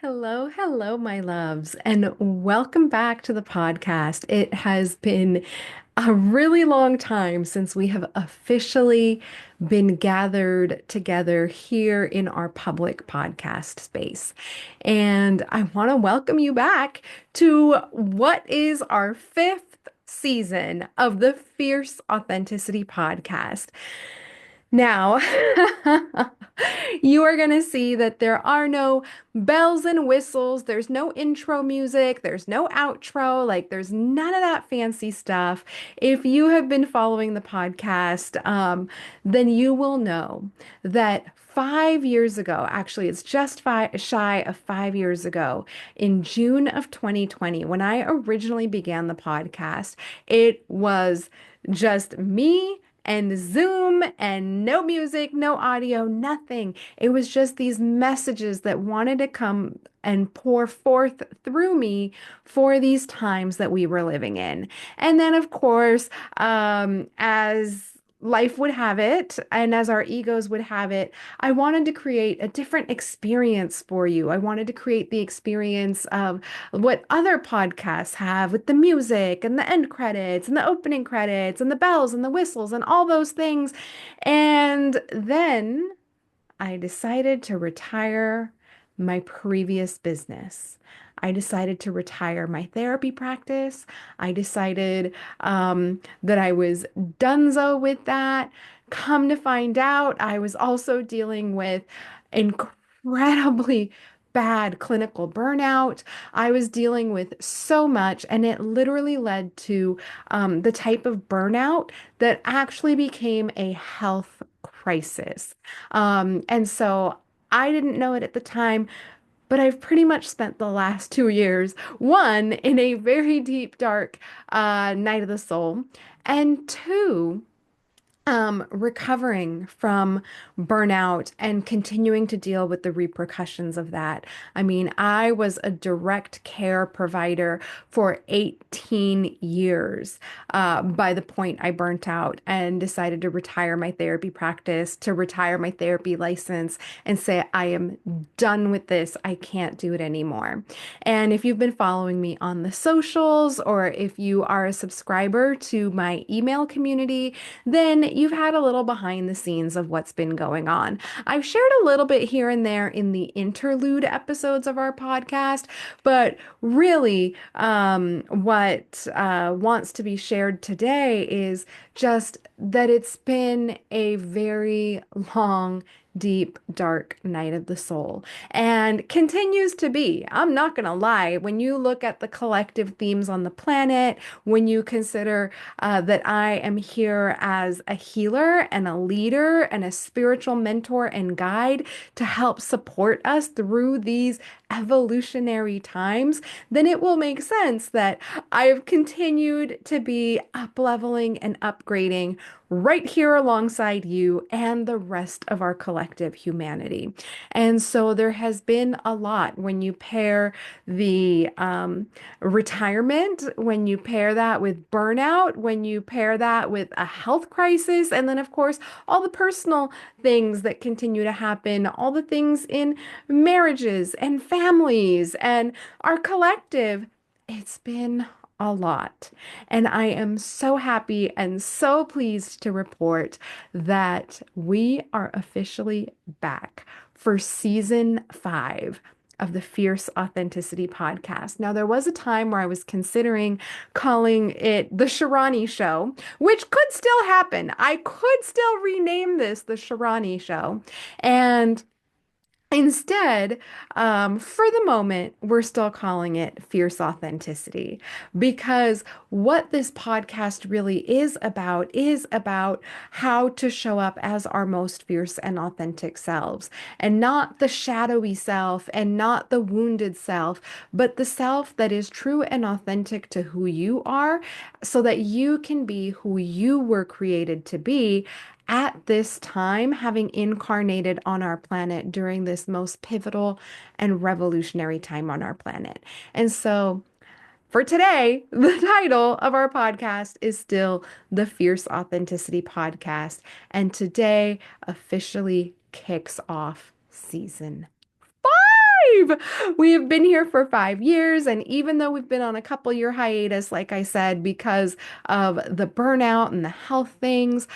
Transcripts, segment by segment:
Hello, hello, my loves, and welcome back to the podcast. It has been a really long time since we have officially been gathered together here in our public podcast space. And I want to welcome you back to what is our fifth season of the Fierce Authenticity podcast. Now, you are going to see that there are no bells and whistles. There's no intro music. There's no outro. There's none of that fancy stuff. If you have been following the podcast, then you will know that 5 years ago, actually, it's just shy of 5 years ago, in June of 2020, when I originally began the podcast, it was just me and Zoom and no music, no audio, nothing. It was just these messages that wanted to come and pour forth through me for these times that we were living in. And then, of course, as life would have it, and as our egos would have it, I wanted to create a different experience for you. I wanted to create the experience of what other podcasts have with the music and the end credits and the opening credits and the bells and the whistles and all those things. And then I decided to retire my previous business. I decided to retire my therapy practice. I decided that I was donezo with that. Come to find out, I was also dealing with incredibly bad clinical burnout. I was dealing with so much, and it literally led to the type of burnout that actually became a health crisis. And so I didn't know it at the time, but I've pretty much spent the last 2 years, one, in a very deep, dark night of the soul, and two, recovering from burnout and continuing to deal with the repercussions of that. I mean, I was a direct care provider for 18 years by the point I burnt out and decided to retire my therapy practice, to retire my therapy license, and say, I am done with this. I can't do it anymore. And if you've been following me on the socials, or if you are a subscriber to my email community, then you've had a little behind the scenes of what's been going on. I've shared a little bit here and there in the interlude episodes of our podcast, but really, what wants to be shared today is just that it's been a very long, deep, dark night of the soul and continues to be. I'm not going to lie. When you look at the collective themes on the planet, when you consider that I am here as a healer and a leader and a spiritual mentor and guide to help support us through these evolutionary times, then it will make sense that I have continued to be up leveling and upgrading right here alongside you and the rest of our collective humanity. And so there has been a lot when you pair the retirement, when you pair that with burnout, when you pair that with a health crisis, and then, of course, all the personal things that continue to happen, all the things in marriages and families and our collective. It's been a lot. And I am so happy and so pleased to report that we are officially back for season 5 of the Fierce Authenticity podcast. Now, there was a time where I was considering calling it the Shirani Show, which could still happen. I could still rename this the Shirani Show. And instead, for the moment, we're still calling it Fierce Authenticity because what this podcast really is about how to show up as our most fierce and authentic selves, and not the shadowy self and not the wounded self, but the self that is true and authentic to who you are so that you can be who you were created to be at this time, having incarnated on our planet during this most pivotal and revolutionary time on our planet. And so, for today, the title of our podcast is still the Fierce Authenticity Podcast. And today officially kicks off season 5. We have been here for 5 years, and even though we've been on a couple year hiatus, like I said, because of the burnout and the health things,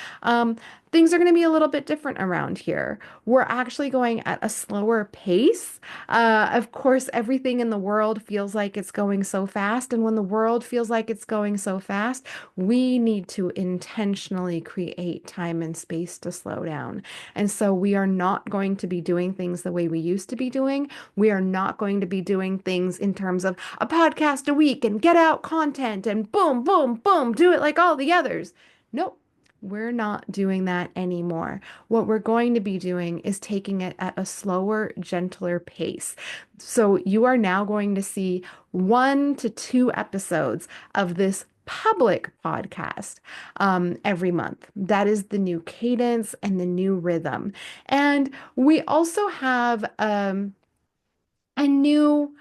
things are going to be a little bit different around here. We're actually going at a slower pace. Of course, everything in the world feels like it's going so fast, and when the world feels like it's going so fast, we need to intentionally create time and space to slow down. And so we are not going to be doing things the way we used to be doing. We are not going to be doing things in terms of a podcast a week and get out content and boom, boom, boom, do it like all the others. Nope. We're not doing that anymore. What we're going to be doing is taking it at a slower, gentler pace. So you are now going to see 1 to 2 episodes of this public podcast every month. That is the new cadence and the new rhythm. And we also have a new,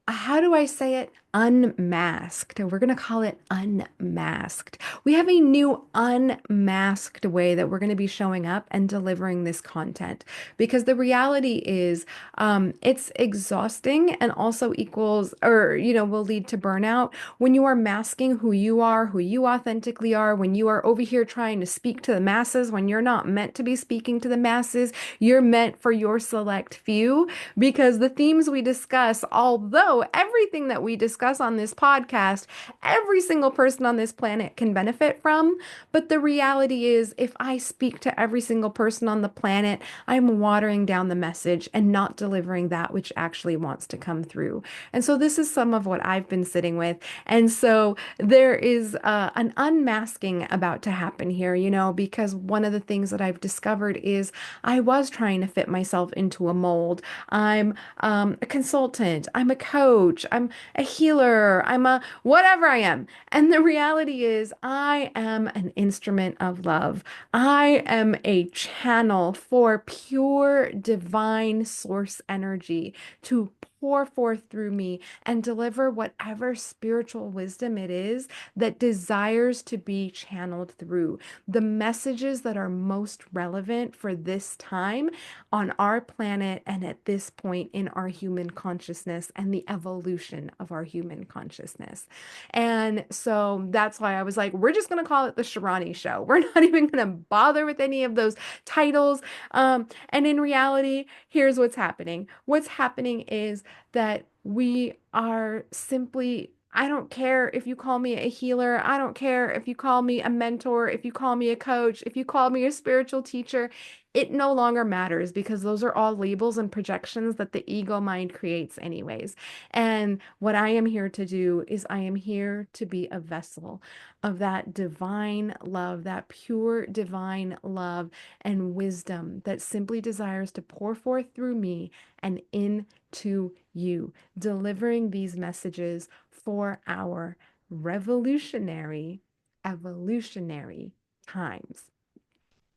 how do I say it? Unmasked. We're going to call it unmasked. We have a new unmasked way that we're going to be showing up and delivering this content because the reality is it's exhausting and also equals or, will lead to burnout when you are masking who you are, who you authentically are, when you are over here trying to speak to the masses, when you're not meant to be speaking to the masses, you're meant for your select few because the themes we discuss, although everything that we discuss on this podcast, every single person on this planet can benefit from. But the reality is, if I speak to every single person on the planet, I'm watering down the message and not delivering that which actually wants to come through. And so this is some of what I've been sitting with. And so there is an unmasking about to happen here, because one of the things that I've discovered is I was trying to fit myself into a mold. I'm a consultant, I'm a coach, I'm a healer, I'm a whatever I am. And the reality is, I am an instrument of love. I am a channel for pure divine source energy to pour forth through me and deliver whatever spiritual wisdom it is that desires to be channeled through the messages that are most relevant for this time on our planet and at this point in our human consciousness and the evolution of our human consciousness. And so that's why I was like, we're just going to call it the Shirani Show. We're not even going to bother with any of those titles. And in reality, here's what's happening. What's happening is that we are simply, I don't care if you call me a healer. I don't care if you call me a mentor, if you call me a coach, if you call me a spiritual teacher. It no longer matters because those are all labels and projections that the ego mind creates anyways. And what I am here to do is I am here to be a vessel of that divine love, that pure divine love and wisdom that simply desires to pour forth through me and into you, delivering these messages for our revolutionary, evolutionary times.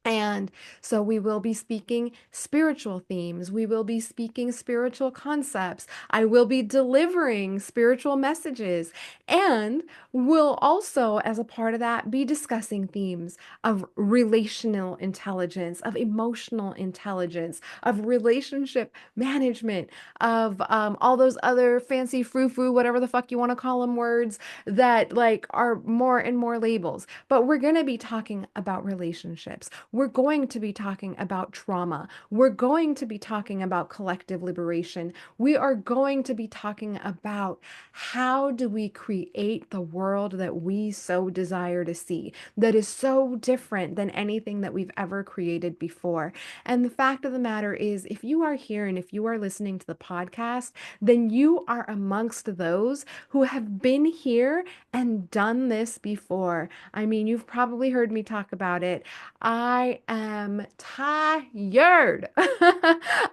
And so we will be speaking spiritual themes. We will be speaking spiritual concepts. I will be delivering spiritual messages. And we'll also, as a part of that, be discussing themes of relational intelligence, of emotional intelligence, of relationship management, of all those other fancy frou-frou, whatever the fuck you want to call them, words that like are more and more labels. But we're going to be talking about relationships. We're going to be talking about trauma. We're going to be talking about collective liberation. We are going to be talking about how do we create the world that we so desire to see, that is so different than anything that we've ever created before. And the fact of the matter is, if you are here and if you are listening to the podcast, then you are amongst those who have been here and done this before. I mean, you've probably heard me talk about it. I am tired.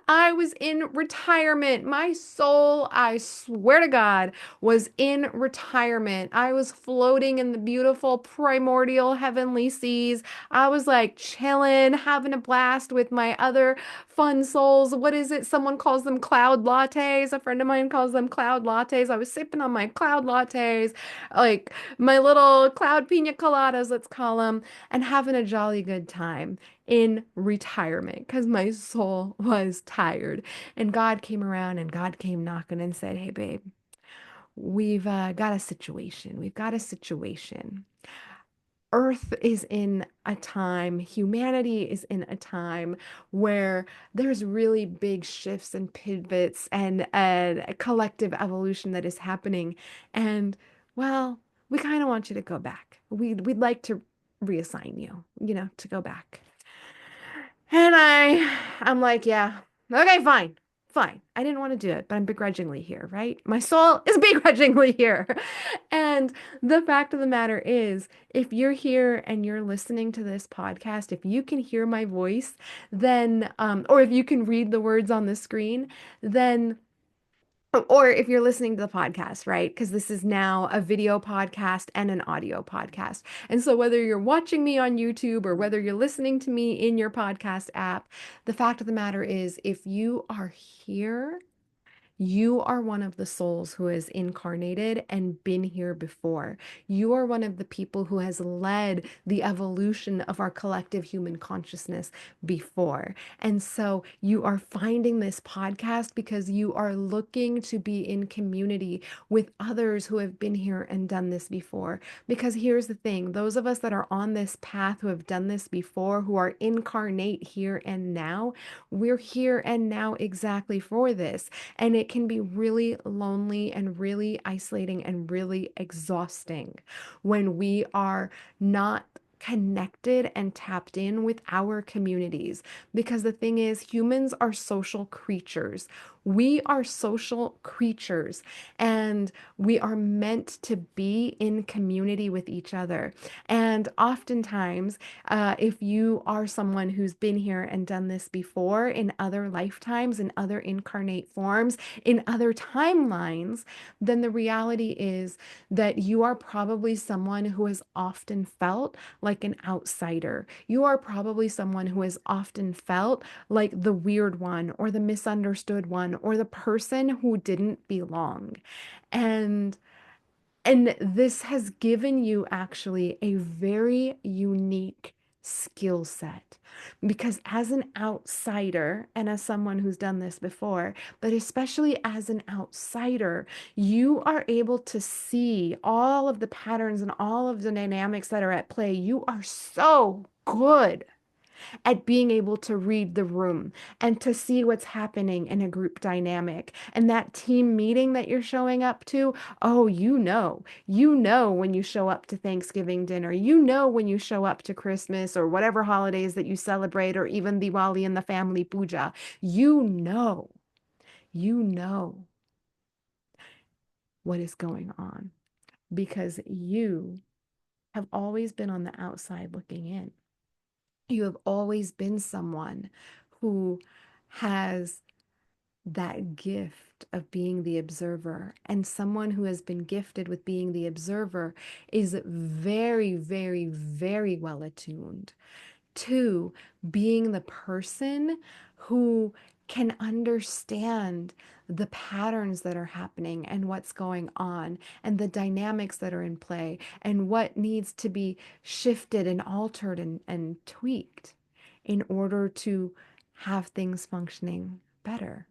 I was in retirement. My soul, I swear to God, was in retirement. I was floating in the beautiful primordial heavenly seas. I was like chilling, having a blast with my other fun souls. What is it? Someone calls them cloud lattes. A friend of mine calls them cloud lattes. I was sipping on my cloud lattes, like my little cloud pina coladas, let's call them, and having a jolly good time. time in retirement because my soul was tired. And God came around and God came knocking and said, "Hey, babe, we've got a situation. We've got a situation. Earth is in a time, humanity is in a time where there's really big shifts and pivots and a collective evolution that is happening. And well, we kind of want you to go back. We'd like to reassign you, to go back." And I'm like, yeah, okay, fine. Fine. I didn't want to do it, but I'm begrudgingly here, right? My soul is begrudgingly here. And the fact of the matter is, if you're here and you're listening to this podcast, if you can hear my voice, then, or if you can read the words on the screen, then or if you're listening to the podcast, right? Because this is now a video podcast and an audio podcast. And so whether you're watching me on YouTube or whether you're listening to me in your podcast app, the fact of the matter is, if you are here, you are one of the souls who has incarnated and been here before. You are one of the people who has led the evolution of our collective human consciousness before. And so you are finding this podcast because you are looking to be in community with others who have been here and done this before. Because here's the thing, those of us that are on this path who have done this before, who are incarnate here and now, we're here and now exactly for this. And it can be really lonely and really isolating and really exhausting when we are not connected and tapped in with our communities. Because the thing is, humans are social creatures. We are social creatures and we are meant to be in community with each other. And oftentimes, if you are someone who's been here and done this before in other lifetimes, in other incarnate forms, in other timelines, then the reality is that you are probably someone who has often felt like an outsider. You are probably someone who has often felt like the weird one or the misunderstood one or the person who didn't belong. And this has given you actually a very unique skill set because as an outsider and as someone who's done this before, but especially as an outsider, you are able to see all of the patterns and all of the dynamics that are at play. You are so good at being able to read the room and to see what's happening in a group dynamic. And that team meeting that you're showing up to, oh, you know when you show up to Thanksgiving dinner, you know when you show up to Christmas or whatever holidays that you celebrate, or even Diwali and the family puja, you know what is going on because you have always been on the outside looking in. You have always been someone who has that gift of being the observer. And someone who has been gifted with being the observer is very, very, very well attuned to being the person who can understand the patterns that are happening and what's going on and the dynamics that are in play and what needs to be shifted and altered and tweaked in order to have things functioning better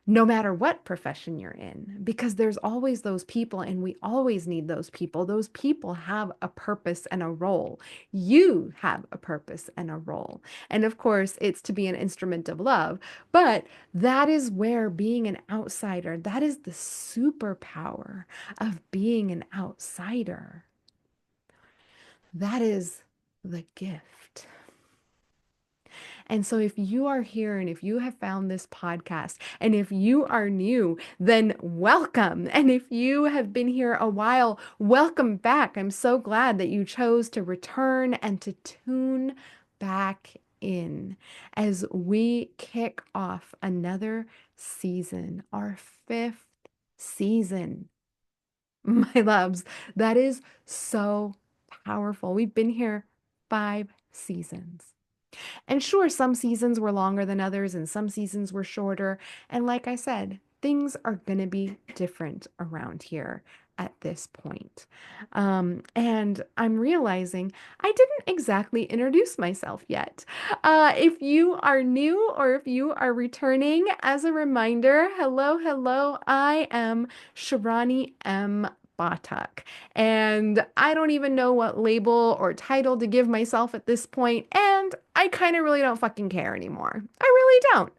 no matter what profession you're in, because there's always those people and we always need those people. Those people have a purpose and a role. You have a purpose and a role. And of course, it's to be an instrument of love. But that is where being an outsider, that is the superpower of being an outsider. That is the gift. And so, if you are here and if you have found this podcast, and if you are new, then welcome. And if you have been here a while, welcome back. I'm so glad that you chose to return and to tune back in as we kick off another season, our fifth season. My loves, that is so powerful. We've been here 5 seasons. And sure, some seasons were longer than others and some seasons were shorter. And like I said, things are going to be different around here. at this point. And I'm realizing I didn't exactly introduce myself yet. If you are new or if you are returning, as a reminder, hello, hello, I am Shirani M. Pathak. And I don't even know what label or title to give myself at this point, and I kind of really don't fucking care anymore. I really don't.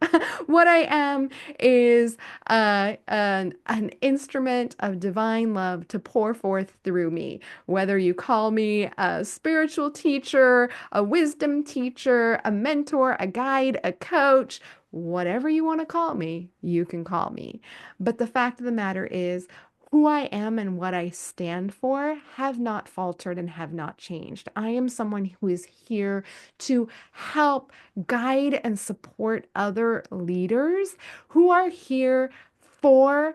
What I am is an instrument of divine love to pour forth through me. Whether you call me a spiritual teacher, a wisdom teacher, a mentor, a guide, a coach, whatever you want to call me, you can call me. But the fact of the matter is, who I am and what I stand for have not faltered and have not changed. I am someone who is here to help guide and support other leaders who are here for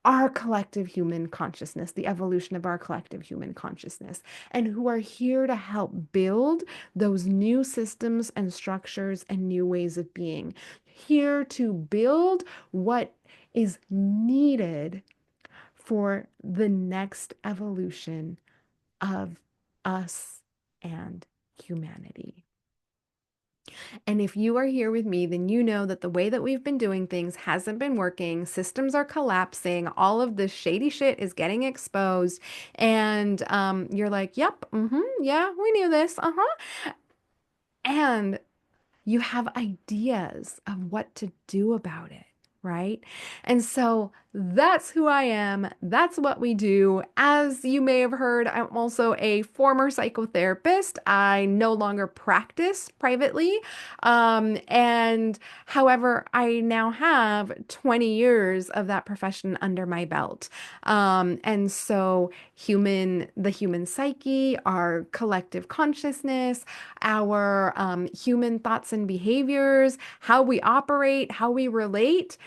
our collective human consciousness, the evolution of our collective human consciousness, and who are here to help build those new systems and structures and new ways of being, here to build what is needed for the next evolution of us and humanity. And if you are here with me, then you know that the way that we've been doing things hasn't been working. Systems are collapsing. All of this shady shit is getting exposed. And you're like, yep, yeah, we knew this. Uh-huh. And you have ideas of what to do about it, right? And so that's who I am. That's what we do. As you may have heard, I'm also a former psychotherapist. I no longer practice privately. And however, I now have 20 years of that profession under my belt. And so the human psyche, our collective consciousness, our human thoughts and behaviors, how we operate, how we relate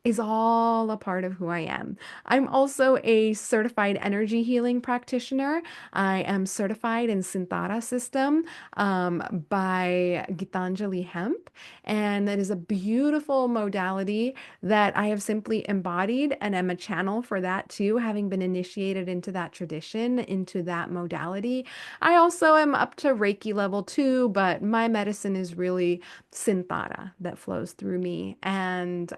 is all a part of who I am. I'm also a certified energy healing practitioner. I am certified in Sinthara system by Gitanjali Hemp, and that is a beautiful modality that I have simply embodied and am a channel for that too, having been initiated into that tradition, into that modality. I also am up to Reiki level 2, but my medicine is really Sinthara that flows through me, and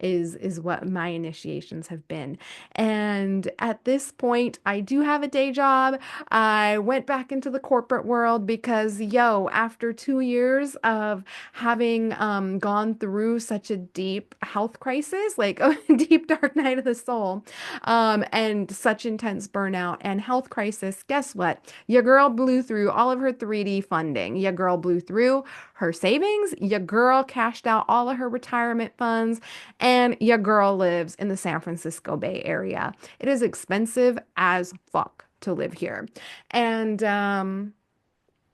is what my initiations have been. And at this point, I do have a day job. I went back into the corporate world because, after 2 years of having gone through such a deep health crisis, like a deep dark night of the soul, and such intense burnout and health crisis, guess what? Your girl blew through all of her 3D funding. Your girl blew through her savings. Your girl cashed out all of her retirement funds, and your girl lives in the San Francisco Bay Area. It is expensive as fuck to live here. And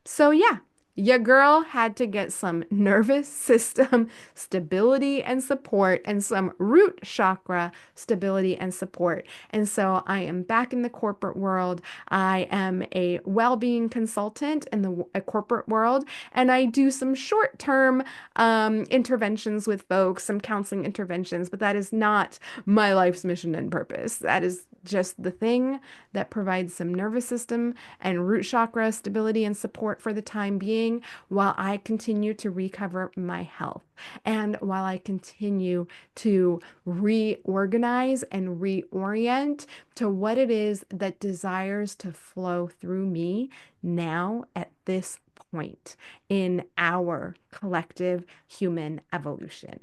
so, yeah, your girl had to get some nervous system stability and support and some root chakra stability and support. And so I am back in the corporate world. I am a well-being consultant in the corporate world, and I do some short-term interventions with folks, some counseling interventions, but that is not my life's mission and purpose. That is just the thing that provides some nervous system and root chakra stability and support for the time being while I continue to recover my health and while I continue to reorganize and reorient to what it is that desires to flow through me now at this point in our collective human evolution.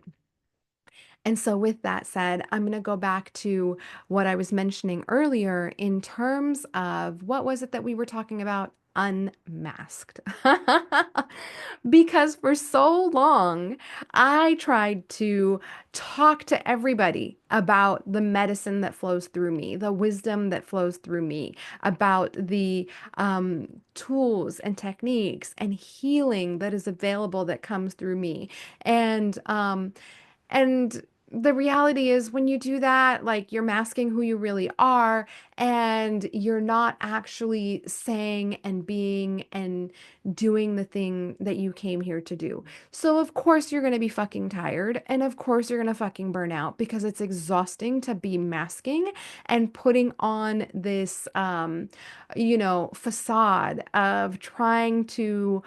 And so, with that said, I'm going to go back to what I was mentioning earlier in terms of what was it that we were talking about? Unmasked. Because for so long, I tried to talk to everybody about the medicine that flows through me, the wisdom that flows through me, about the tools and techniques and healing that is available that comes through me. And the reality is when you do that, like you're masking who you really are, and you're not actually saying and being and doing the thing that you came here to do. So of course you're going to be fucking tired, and of course you're going to fucking burn out because it's exhausting to be masking and putting on this facade of trying to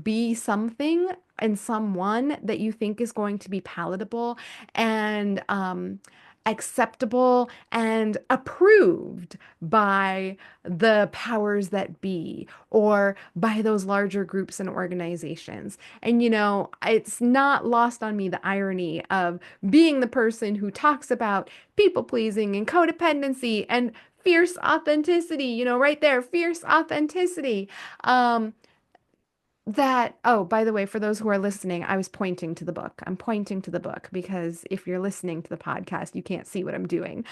be something and someone that you think is going to be palatable and acceptable and approved by the powers that be or by those larger groups and organizations. And it's not lost on me the irony of being the person who talks about people pleasing and codependency and fierce authenticity, right there, fierce authenticity. Um, oh, by the way, for those who are listening, I was pointing to the book. I'm pointing to the book because if you're listening to the podcast, you can't see what I'm doing.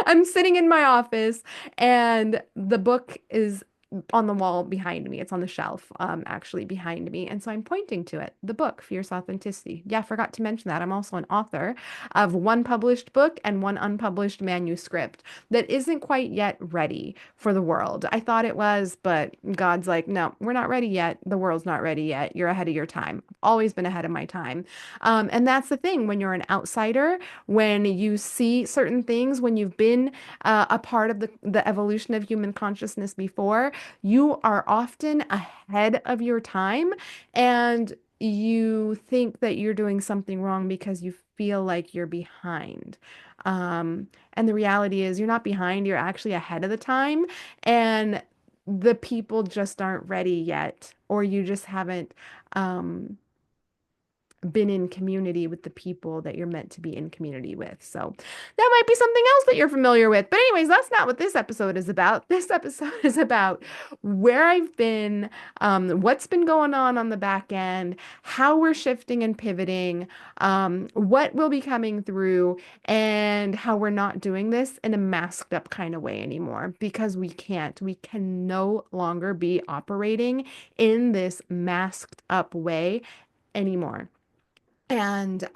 I'm sitting in my office and the book is on the wall behind me. It's on the shelf, actually behind me. And so I'm pointing to it, the book, Fierce Authenticity. Yeah, I forgot to mention that. I'm also an author of one published book and one unpublished manuscript that isn't quite yet ready for the world. I thought it was, but God's like, no, we're not ready yet. The world's not ready yet. You're ahead of your time. Always been ahead of my time. And that's the thing when you're an outsider, when you see certain things, when you've been a part of the evolution of human consciousness before, you are often ahead of your time and you think that you're doing something wrong because you feel like you're behind. And the reality is, you're not behind, you're actually ahead of the time. And the people just aren't ready yet, or you just haven't um, been in community with the people that you're meant to be in community with. So that might be something else that you're familiar with. But, anyways, that's not what this episode is about. This episode is about where I've been, what's been going on the back end, how we're shifting and pivoting, what will be coming through, and how we're not doing this in a masked up kind of way anymore because we can't. We can no longer be operating in this masked up way anymore. And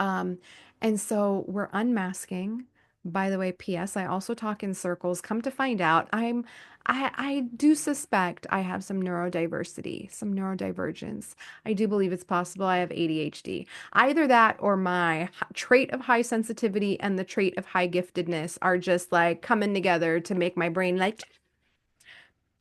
so we're unmasking. By the way, PS, I also talk in circles. Come to find out, I do suspect I have some neurodiversity, some neurodivergence. I do believe it's possible I have ADHD. Either that or my trait of high sensitivity and the trait of high giftedness are just like coming together to make my brain like,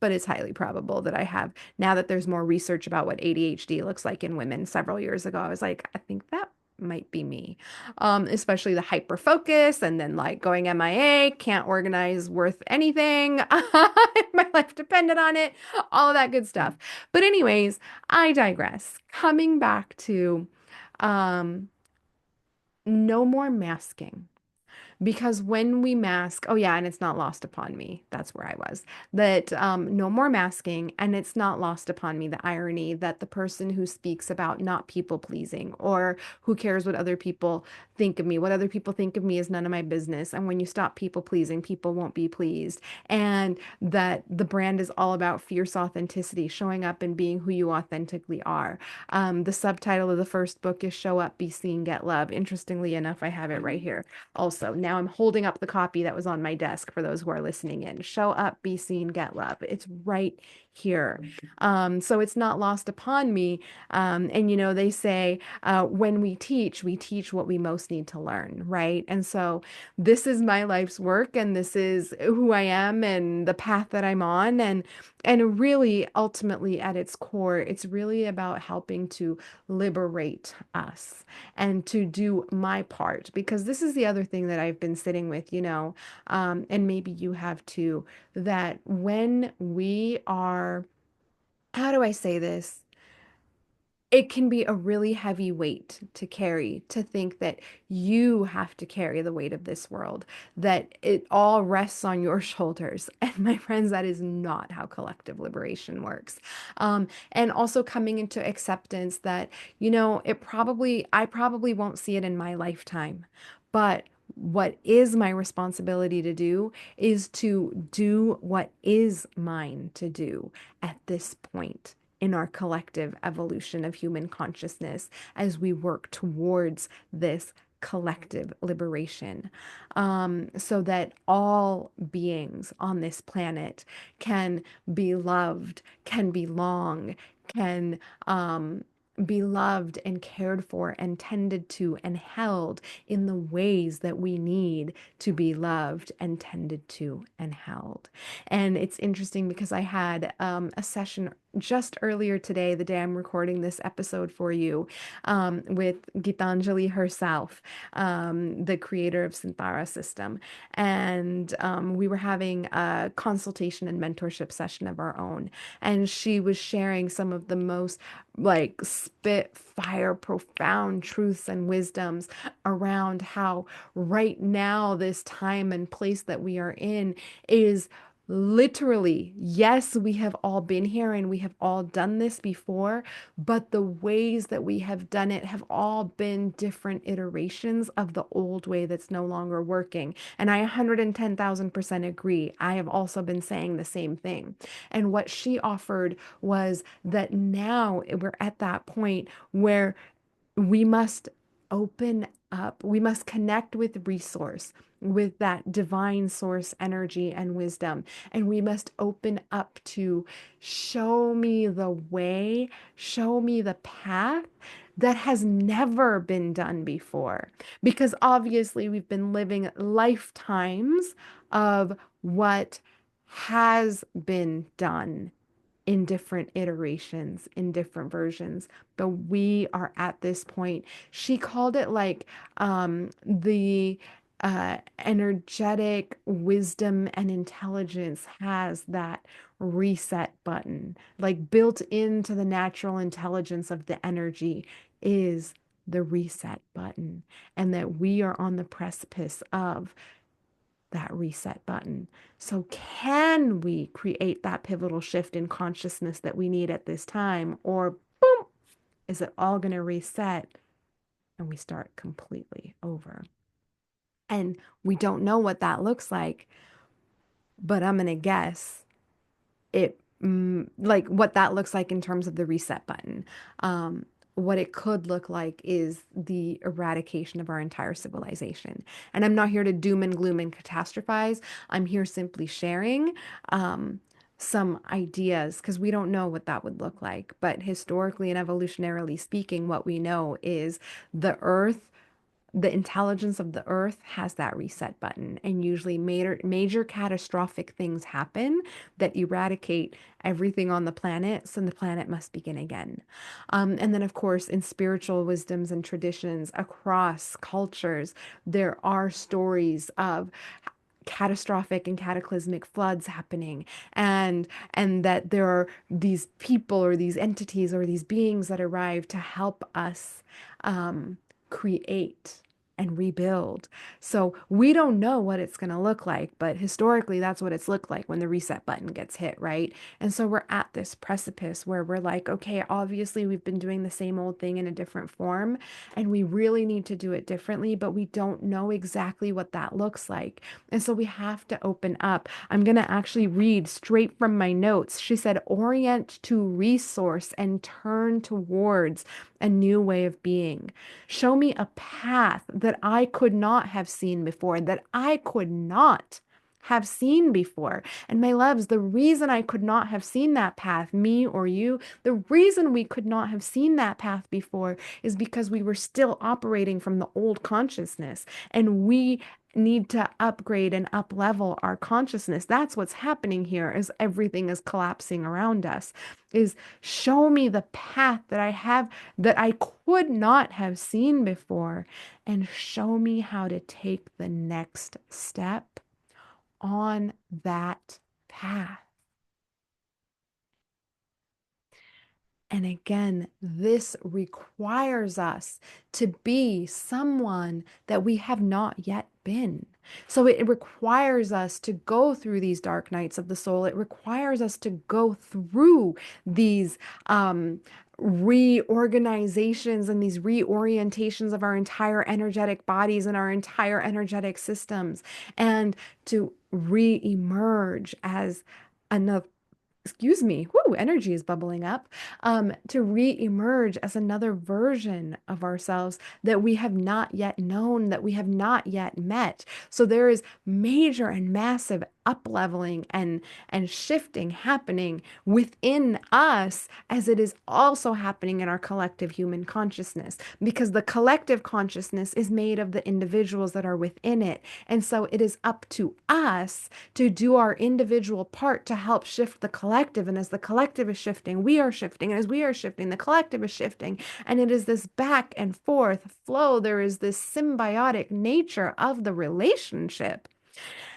but it's highly probable that I have. Now that there's more research about what ADHD looks like in women several years ago, I was like, I think that might be me. Especially the hyper focus and then like going MIA, can't organize worth anything. My life depended on it, all of that good stuff. But anyways, I digress. Coming back to um, no more masking. Because when we mask, oh yeah, and it's not lost upon me. That's where I was. That no more masking, and it's not lost upon me the irony that the person who speaks about not people pleasing or who cares what other people think of me, what other people think of me is none of my business. And when you stop people pleasing, people won't be pleased. And that the brand is all about fierce authenticity, showing up and being who you authentically are. The subtitle of the first book is Show Up, Be Seen, Get Love. Interestingly enough, I have it right here. Also, now I'm holding up the copy that was on my desk for those who are listening in. Show up, be seen, get love. It's right here. So it's not lost upon me. And they say when we teach what we most need to learn, right? And so this is my life's work, and this is who I am and the path that I'm on. And really, ultimately, at its core, it's really about helping to liberate us and to do my part. Because this is the other thing that I've been sitting with, and maybe you have too, that when we are, how do I say this? It can be a really heavy weight to carry, to think that you have to carry the weight of this world, that it all rests on your shoulders. And my friends, that is not how collective liberation works. And also coming into acceptance that, I probably won't see it in my lifetime, but what is my responsibility to do is to do what is mine to do at this point in our collective evolution of human consciousness as we work towards this collective liberation, so that all beings on this planet can be loved, can belong, can be loved and cared for and tended to and held in the ways that we need to be loved and tended to and held. And it's interesting because I had a session just earlier today, the day I'm recording this episode for you, with Gitanjali herself, the creator of Sintara System. And we were having a consultation and mentorship session of our own. And she was sharing some of the most like spitfire, profound truths and wisdoms around how right now, this time and place that we are in is literally, yes, we have all been here and we have all done this before, but the ways that we have done it have all been different iterations of the old way that's no longer working. And I 110,000% agree. I have also been saying the same thing. And what she offered was that now we're at that point where we must open up, we must connect with resource, with that divine source energy and wisdom. And we must open up to show me the way, show me the path that has never been done before. Because obviously, we've been living lifetimes of what has been done in different iterations, in different versions. But we are at this point. She called it like the energetic wisdom and intelligence has that reset button, like built into the natural intelligence of the energy is the reset button, and that we are on the precipice of that reset button. So, can we create that pivotal shift in consciousness that we need at this time? Or, boom, is it all going to reset and we start completely over? And we don't know what that looks like, but I'm going to guess it like what that looks like in terms of the reset button. What it could look like is the eradication of our entire civilization. And I'm not here to doom and gloom and catastrophize. I'm here simply sharing some ideas because we don't know what that would look like. But historically and evolutionarily speaking, what we know is the earth, the intelligence of the earth has that reset button, and usually major catastrophic things happen that eradicate everything on the planet, so the planet must begin again. And then of course in spiritual wisdoms and traditions across cultures, there are stories of catastrophic and cataclysmic floods happening, and that there are these people or these entities or these beings that arrive to help us create and rebuild. So we don't know what it's going to look like, but historically, that's what it's looked like when the reset button gets hit, right? And so we're at this precipice where we're like, okay, obviously we've been doing the same old thing in a different form, and we really need to do it differently, but we don't know exactly what that looks like. And so we have to open up. I'm going to actually read straight from my notes. She said, orient to resource and turn towards a new way of being. Show me a path that I could not have seen before, that I could not have seen before. And my loves, the reason I could not have seen that path, me or you, the reason we could not have seen that path before is because we were still operating from the old consciousness, and we need to upgrade and up level our consciousness. That's what's happening here as everything is collapsing around us, is show me the path that I have that I could not have seen before, and show me how to take the next step on that path. And again, this requires us to be someone that we have not yet been. So it requires us to go through these dark nights of the soul. It requires us to go through these reorganizations and these reorientations of our entire energetic bodies and our entire energetic systems, and to re-emerge as another excuse me, whoo, energy is bubbling up, to re-emerge as another version of ourselves that we have not yet known, that we have not yet met. So there is major and massive up-leveling and shifting happening within us as it is also happening in our collective human consciousness, because the collective consciousness is made of the individuals that are within it. And so it is up to us to do our individual part to help shift the collective. And as the collective is shifting, we are shifting. And as we are shifting, the collective is shifting. And it is this back and forth flow. There is this symbiotic nature of the relationship.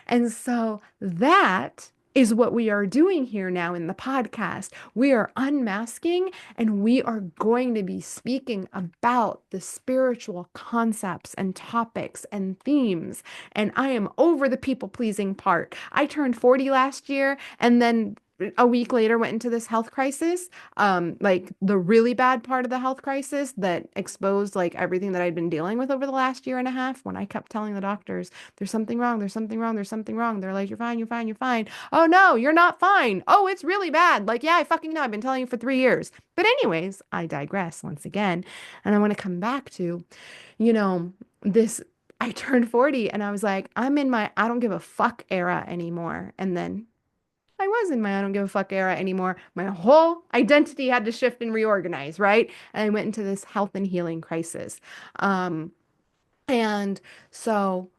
And so that is what we are doing here now in the podcast. We are unmasking and we are going to be speaking about the spiritual concepts and topics and themes. And I am over the people pleasing part. I turned 40 last year and then a week later went into this health crisis, like the really bad part of the health crisis that exposed like everything that I'd been dealing with over the last year and a half, when I kept telling the doctors there's something wrong, there's something wrong, there's something wrong. They're like, you're fine, you're fine, you're fine. Oh no, you're not fine. Oh, it's really bad. Like, yeah, I fucking know. I've been telling you for 3 years. But anyways, I digress once again. And I want to come back to, you know, this. I turned 40 and I was like, I'm in my I don't give a fuck era anymore. And then I was in my I don't give a fuck era anymore. My whole identity had to shift and reorganize, right? And I went into this health and healing crisis. Um, and so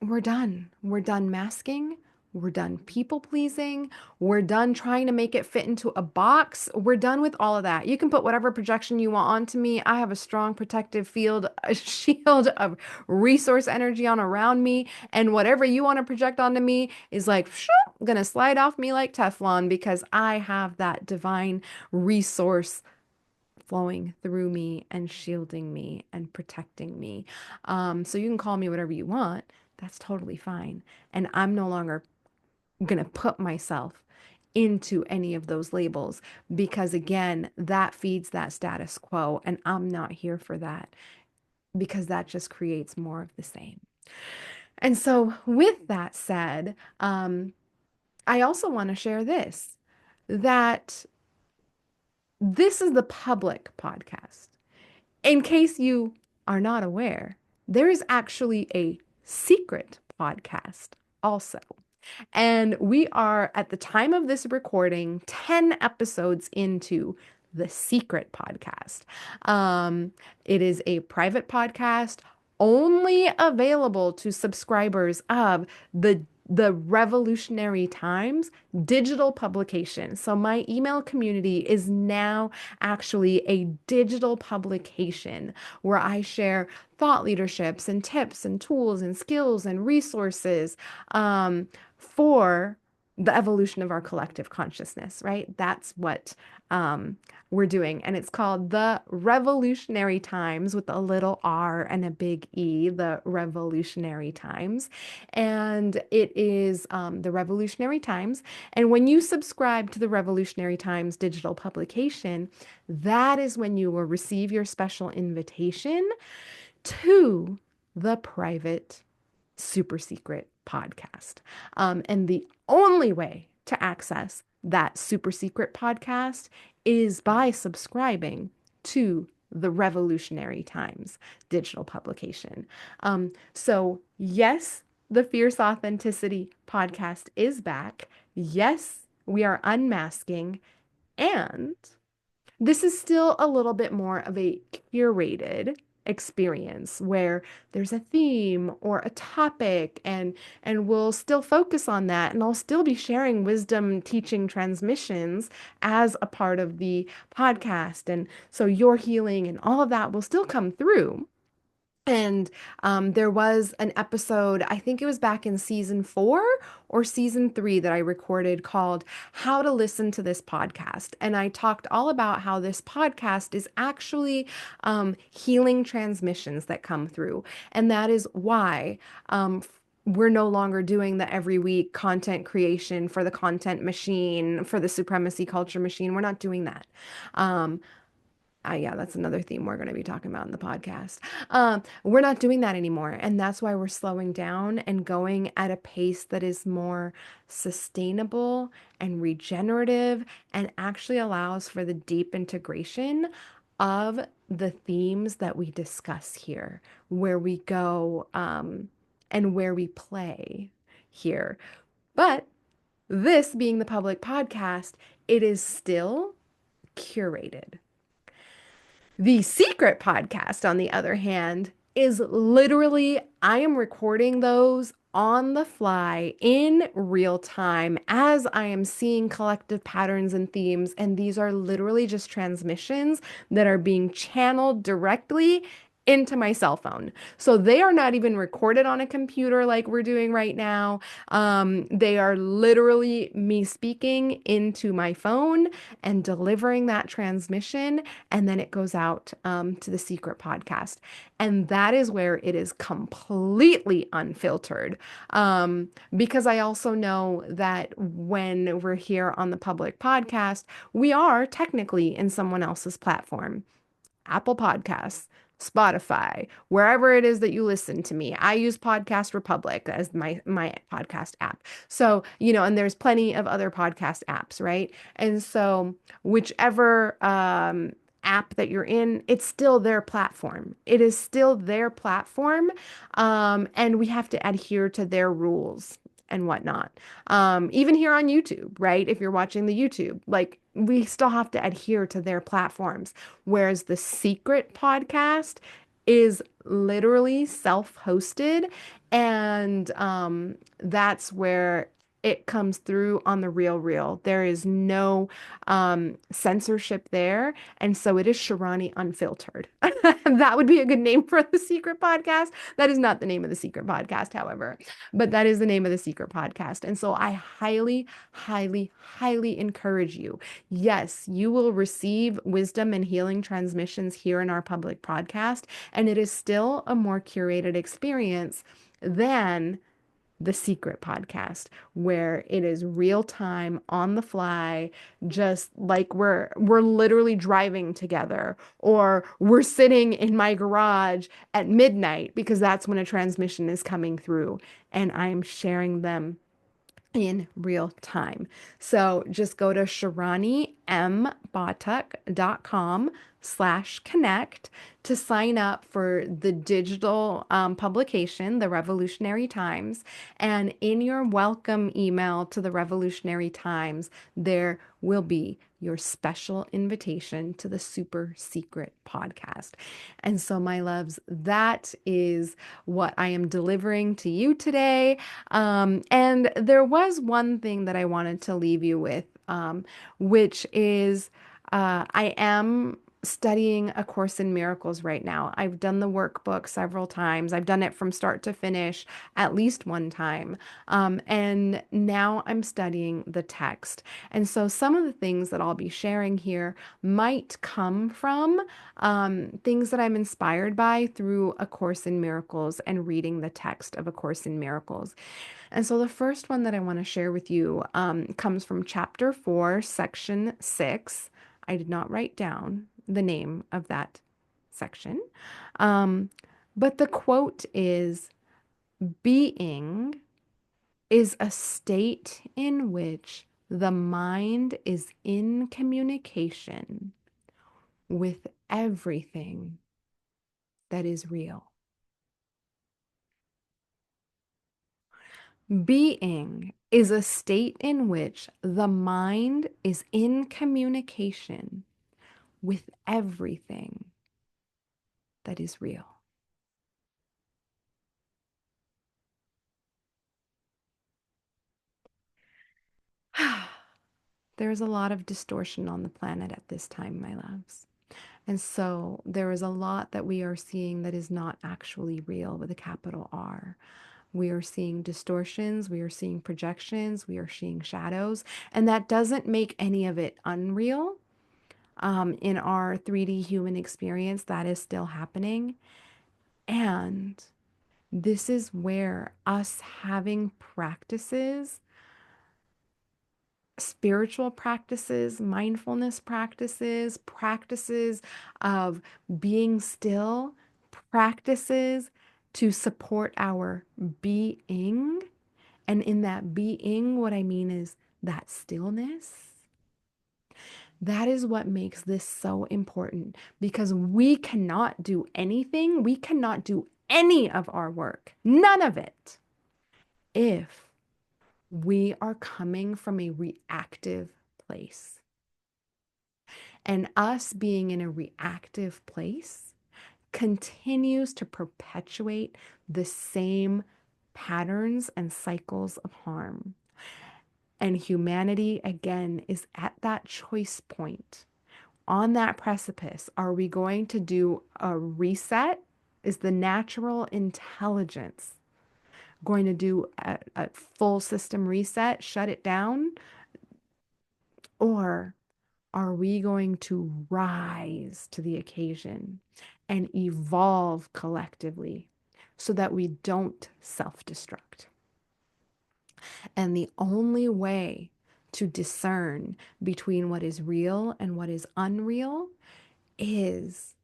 we're done. We're done masking. We're done people pleasing. We're done trying to make it fit into a box. We're done with all of that. You can put whatever projection you want onto me. I have a strong protective field, a shield of resource energy on around me. And whatever you want to project onto me is like, gonna slide off me like Teflon, because I have that divine resource flowing through me and shielding me and protecting me. So you can call me whatever you want. That's totally fine. And I'm no longer going to put myself into any of those labels, because again, that feeds that status quo. And I'm not here for that, because that just creates more of the same. And so, with that said, I also want to share this, that this is the public podcast. In case you are not aware, there is actually a secret podcast also. And we are, at the time of this recording, 10 episodes into the secret podcast. It is a private podcast only available to subscribers of the Revolutionary Times digital publication. So my email community is now actually a digital publication where I share thought leaderships and tips and tools and skills and resources, for the evolution of our collective consciousness, right? That's what we're doing. And it's called The Revolutionary Times, with a little R and a big E, The Revolutionary Times. And it is The Revolutionary Times. And when you subscribe to the Revolutionary Times digital publication, that is when you will receive your special invitation to the private super secret podcast. And the only way to access that super secret podcast is by subscribing to the Revolutionary Times digital publication. So, yes, the Fierce Authenticity podcast is back. Yes, we are unmasking. And this is still a little bit more of a curated experience where there's a theme or a topic, and we'll still focus on that, and I'll still be sharing wisdom teaching transmissions as a part of the podcast, and so your healing and all of that will still come through. And there was an episode, I think it was back in season 4 or season 3, that I recorded called How to Listen to This Podcast. And I talked all about how this podcast is actually healing transmissions that come through. And that is why we're no longer doing the every week content creation for the content machine, for the supremacy culture machine. We're not doing that. Yeah, that's another theme we're going to be talking about in the podcast. We're not doing that anymore. And that's why we're slowing down and going at a pace that is more sustainable and regenerative and actually allows for the deep integration of the themes that we discuss here, where we go and where we play here. But this being the public podcast, it is still curated. The secret podcast, on the other hand, is literally, I am recording those on the fly in real time as I am seeing collective patterns and themes. And these are literally just transmissions that are being channeled directly into my cell phone. So they are not even recorded on a computer like we're doing right now. They are literally me speaking into my phone and delivering that transmission, and then it goes out to the secret podcast. And that is where it is completely unfiltered. Because I also know that when we're here on the public podcast, we are technically in someone else's platform. Apple Podcasts, Spotify, wherever it is that you listen to me. I use Podcast Republic as my podcast app. So, and there's plenty of other podcast apps, right? And so whichever app that you're in, it's still their platform. It is still their platform. And we have to adhere to their rules and whatnot. Even here on YouTube, right? If you're watching the YouTube, like we still have to adhere to their platforms. Whereas the secret podcast is literally self-hosted, and that's where it comes through on the real real. There is no censorship there, and so it is Shirani Unfiltered. That would be a good name for the secret podcast. That is not the name of the secret podcast, however, but that is the name of the secret podcast. And so I highly, highly, highly encourage you. Yes, you will receive wisdom and healing transmissions here in our public podcast, and it is still a more curated experience than the secret podcast, where it is real time on the fly, just like we're literally driving together, or we're sitting in my garage at midnight, because that's when a transmission is coming through and I'm sharing them in real time. So just go to ShiraniMPathak.com/connect to sign up for the digital publication, The Revolutionary Times. And in your welcome email to The Revolutionary Times, there will be your special invitation to the super secret podcast. And so, my loves, that is what I am delivering to you today. And there was one thing that I wanted to leave you with, which is I am studying A Course in Miracles right now. I've done the workbook several times. I've done it from start to finish at least one time. And now I'm studying the text. And so some of the things that I'll be sharing here might come from things that I'm inspired by through A Course in Miracles and reading the text of A Course in Miracles. And so the first one that I want to share with you comes from chapter 4, section 6. I did not write down the name of that section. Um, but the quote is, "Being is a state in which the mind is in communication with everything that is real." Being is a state in which the mind is in communication with everything that is real. There is a lot of distortion on the planet at this time, my loves. And so there is a lot that we are seeing that is not actually real with a capital R. We are seeing distortions, we are seeing projections, we are seeing shadows, and that doesn't make any of it unreal. In our 3D human experience, that is still happening. And this is where us having practices spiritual practices, mindfulness practices, practices of being still, practices to support our being. And in that being, what I mean is that stillness. That is what makes this so important because we cannot do anything, we cannot do any of our work, none of it, if we are coming from a reactive place. And us being in a reactive place continues to perpetuate the same patterns and cycles of harm. And humanity, again, is at that choice point, on that precipice. Are we going to do a reset? Is the natural intelligence going to do a full system reset, shut it down? Or are we going to rise to the occasion and evolve collectively so that we don't self destruct? And the only way to discern between what is real and what is unreal is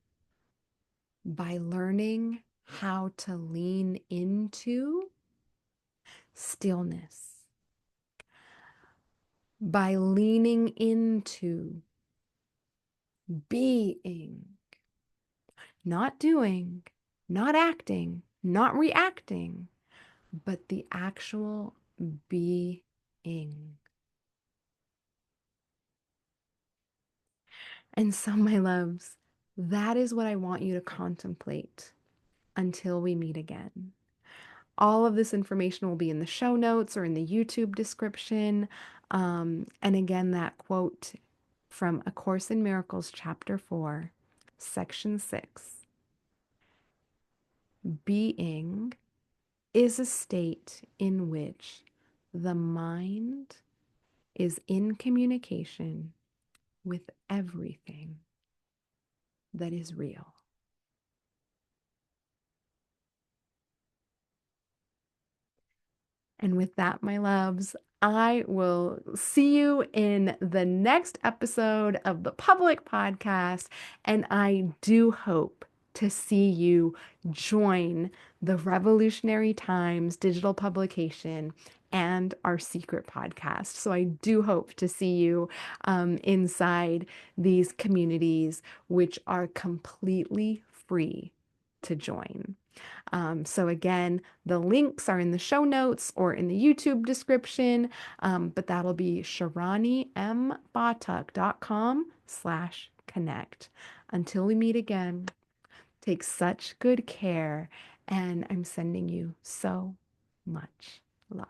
by learning how to lean into stillness, by leaning into being, not doing, not acting, not reacting, but the actual being. And so, my loves, that is what I want you to contemplate until we meet again. All of this information will be in the show notes or in the YouTube description. And again, that quote from A Course in Miracles, Chapter 4, Section 6. Being is a state in which the mind is in communication with everything that is real. And with that, my loves, I will see you in the next episode of the Public Podcast. And I do hope to see you join the Revolutionary Times digital publication and our secret podcast. So I do hope to see you inside these communities, which are completely free to join. So again, the links are in the show notes or in the YouTube description, but that'll be ShiraniMPathak.com/connect. Until we meet again, take such good care, and I'm sending you so much love.